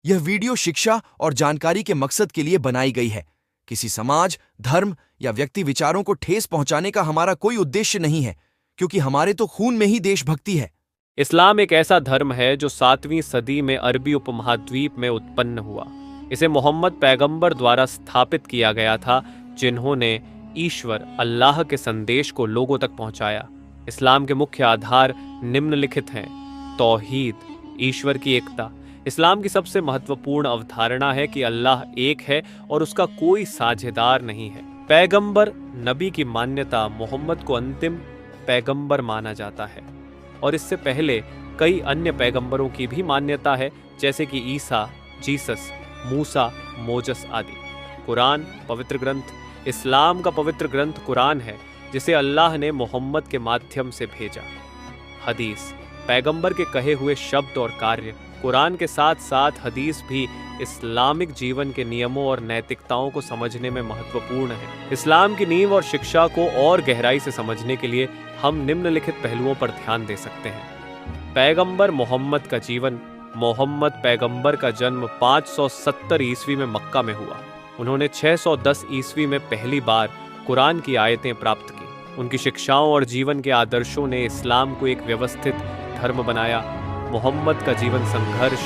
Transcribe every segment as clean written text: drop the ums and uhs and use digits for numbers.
यह वीडियो शिक्षा और जानकारी के मकसद के लिए बनाई गई है। किसी समाज, धर्म या व्यक्ति विचारों को ठेस पहुंचाने का हमारा कोई उद्देश्य नहीं है, क्योंकि हमारे तो खून में ही देशभक्ति है। इस्लाम एक ऐसा धर्म है जो 7वीं सदी में अरबी उपमहाद्वीप में उत्पन्न हुआ। इसे मोहम्मद पैगंबर द्वारा स्थापित किया गया था, जिन्होंने ईश्वर अल्लाह के संदेश को लोगों तक पहुंचाया। इस्लाम के मुख्य आधार निम्नलिखित हैं। तौहीद, ईश्वर की एकता। इस्लाम की सबसे महत्वपूर्ण अवधारणा है कि अल्लाह एक है और उसका कोई साझेदार नहीं है। पैगंबर नबी की मान्यता, मोहम्मद को अंतिम पैगंबर माना जाता है और इससे पहले कई अन्य पैगंबरों की भी मान्यता है, जैसे कि ईसा, जीसस, मूसा, मोजस आदि। कुरान पवित्र ग्रंथ। इस्लाम का पवित्र ग्रंथ कुरान है, जिसे अल्लाह ने मोहम्मद के माध्यम से भेजा। हदीस, पैगंबर के कहे हुए शब्द और कार्य। कुरान के साथ साथ हदीस भी इस्लामिक जीवन के नियमों और नैतिकताओं को समझने में महत्वपूर्ण है। इस्लाम की नींव और शिक्षा को और गहराई से समझने के लिए हम निम्नलिखित पहलुओं पर ध्यान दे सकते हैं। पैगंबर मोहम्मद का जीवन। मोहम्मद पैगंबर का जन्म 570 ईस्वी में मक्का में हुआ। उन्होंने 610 ईस्वी में पहली बार कुरान की आयतें प्राप्त की। उनकी शिक्षाओं और जीवन के आदर्शों ने इस्लाम को एक व्यवस्थित धर्म बनाया। मोहम्मद का जीवन संघर्ष,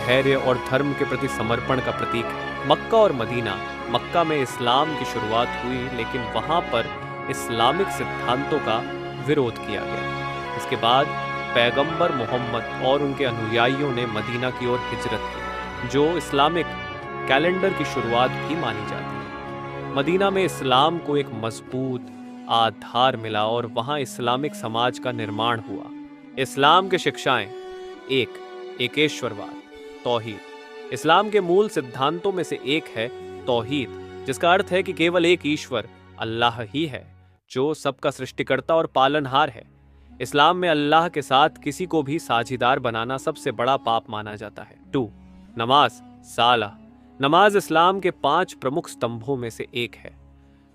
धैर्य और धर्म के प्रति समर्पण का प्रतीक है। मक्का और मदीना। मक्का में इस्लाम की शुरुआत हुई, लेकिन वहां पर इस्लामिक सिद्धांतों का विरोध किया गया। इसके बाद पैगंबर मोहम्मद और उनके अनुयायियों ने मदीना की ओर हिजरत की, जो इस्लामिक कैलेंडर की शुरुआत भी मानी जाती है। मदीना में इस्लाम को एक मजबूत आधार मिला और वहां इस्लामिक समाज का निर्माण हुआ। इस्लाम के शिक्षाएं। एकेश्वरवाद, तौहीद। इस्लाम के मूल सिद्धांतों में से एक है तौहीद, जिसका अर्थ है कि केवल एक ईश्वर अल्लाह ही है, जो सबका सृष्टिकर्ता और पालनहार है। इस्लाम में अल्लाह के साथ किसी को भी साझीदार बनाना सबसे बड़ा पाप माना जाता है। 2. नमाज, साला। नमाज इस्लाम के 5 प्रमुख स्तंभों में से एक है।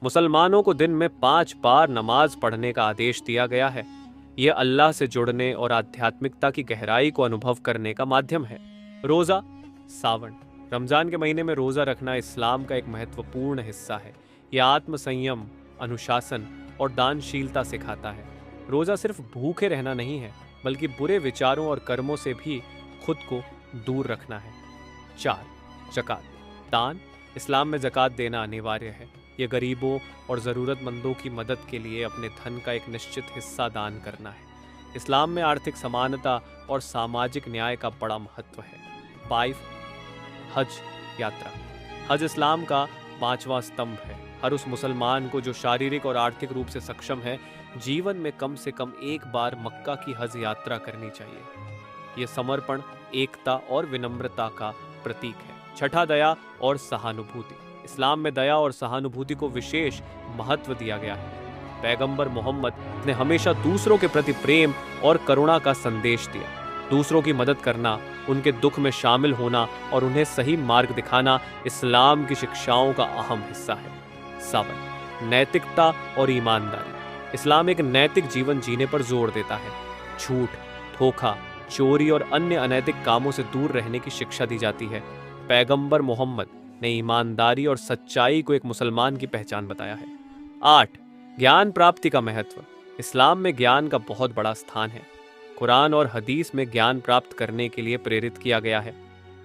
मुसलमानों को दिन में 5 बार नमाज पढ़ने का आदेश दिया गया है। यह अल्लाह से जुड़ने और आध्यात्मिकता की गहराई को अनुभव करने का माध्यम है। रोजा, सावन। रमजान के महीने में रोजा रखना इस्लाम का एक महत्वपूर्ण हिस्सा है। यह आत्म संयम, अनुशासन और दानशीलता सिखाता है। रोजा सिर्फ भूखे रहना नहीं है, बल्कि बुरे विचारों और कर्मों से भी खुद को दूर रखना है। 4. ज़कात, दान। इस्लाम में ज़कात देना अनिवार्य है। यह गरीबों और ज़रूरतमंदों की मदद के लिए अपने धन का एक निश्चित हिस्सा दान करना है। इस्लाम में आर्थिक समानता और सामाजिक न्याय का बड़ा महत्व है। 5. हज यात्रा। हज इस्लाम का 5वां स्तंभ है। हर उस मुसलमान को जो शारीरिक और आर्थिक रूप से सक्षम है, जीवन में कम से कम एक बार मक्का की हज यात्रा करनी चाहिए। यह समर्पण, एकता और विनम्रता का प्रतीक है। 6. दया और सहानुभूति। इस्लाम में दया और सहानुभूति को विशेष महत्व दिया गया है। पैगंबर मोहम्मद ने हमेशा दूसरों के प्रति प्रेम और करुणा का संदेश दिया। दूसरों की मदद करना, उनके दुख में शामिल होना और उन्हें सही मार्ग दिखाना इस्लाम की शिक्षाओं का अहम हिस्सा है। 7. नैतिकता और ईमानदारी। इस्लाम एक नैतिक जीवन जीने पर जोर देता है। झूठ, धोखा, चोरी और अन्य अनैतिक कामों से दूर रहने की शिक्षा दी जाती है। पैगंबर मोहम्मद ने ईमानदारी और सच्चाई को एक मुसलमान की पहचान बताया है। 8. ज्ञान प्राप्ति का महत्व। इस्लाम में ज्ञान का बहुत बड़ा स्थान है। कुरान और हदीस में ज्ञान प्राप्त करने के लिए प्रेरित किया गया है।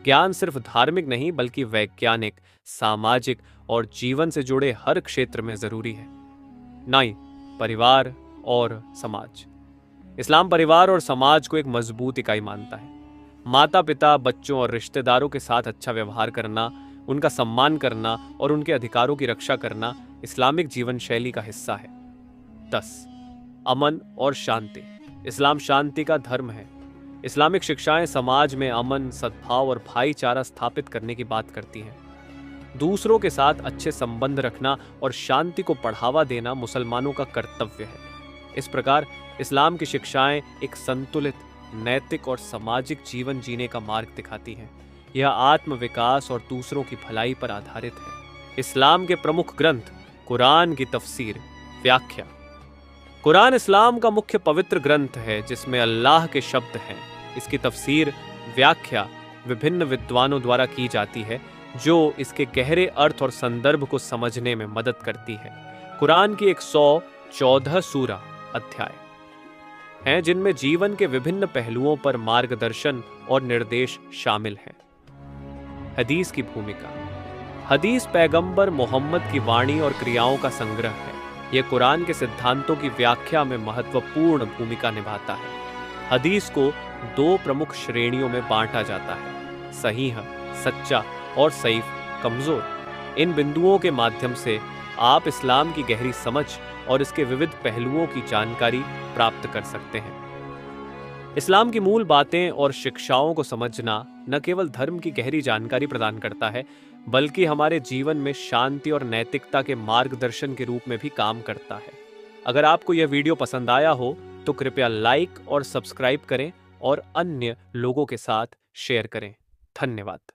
ज्ञान सिर्फ धार्मिक नहीं, बल्कि वैज्ञानिक, सामाजिक और जीवन से जुड़े हर क्षेत्र में जरूरी है। 9. परिवार और समाज। इस्लाम परिवार और समाज को एक मजबूत इकाई मानता है। माता पिता, बच्चों और रिश्तेदारों के साथ अच्छा व्यवहार करना, उनका सम्मान करना और उनके अधिकारों की रक्षा करना इस्लामिक जीवन शैली का हिस्सा है। 10. अमन और शांति। इस्लाम शांति का धर्म है। इस्लामिक शिक्षाएं समाज में अमन, सद्भाव और भाईचारा स्थापित करने की बात करती हैं। दूसरों के साथ अच्छे संबंध रखना और शांति को बढ़ावा देना मुसलमानों का कर्तव्य है। इस प्रकार इस्लाम की शिक्षाएं एक संतुलित, नैतिक और सामाजिक जीवन जीने का मार्ग दिखाती हैं। यह आत्म विकास और दूसरों की भलाई पर आधारित है। इस्लाम के प्रमुख ग्रंथ। कुरान की तफसीर, व्याख्या। कुरान इस्लाम का मुख्य पवित्र ग्रंथ है, जिसमें अल्लाह के शब्द हैं। इसकी तफसीर, व्याख्या विभिन्न विद्वानों द्वारा की जाती है, जो इसके गहरे अर्थ और संदर्भ को समझने में मदद करती है। कुरान की 114 सूरा अध्याय हैं जिनमें जीवन के विभिन्न पहलुओं पर मार्गदर्शन और निर्देश शामिल हैं। हदीस की भूमिका। हदीस पैगंबर मोहम्मद की वाणी और क्रियाओं का संग्रह है। यह कुरान के सिद्धांतों की व्याख्या में महत्वपूर्ण भूमिका निभाता है। हदीस को दो प्रमुख श्रेणियों में बांटा जाता है: सहीह सच्चा और सईफ कमजोर। इन बिंदुओं के माध्यम से आप इस्लाम की गहरी समझ और इसके विविध पहलुओं की जानकारी प्राप्त कर सकते हैं। इस्लाम की मूल बातें और शिक्षाओं को समझना न केवल धर्म की गहरी जानकारी प्रदान करता है, बल्कि हमारे जीवन में शांति और नैतिकता के मार्गदर्शन के रूप में भी काम करता है। अगर आपको यह वीडियो पसंद आया हो तो कृपया लाइक और सब्सक्राइब करें और अन्य लोगों के साथ शेयर करें। धन्यवाद।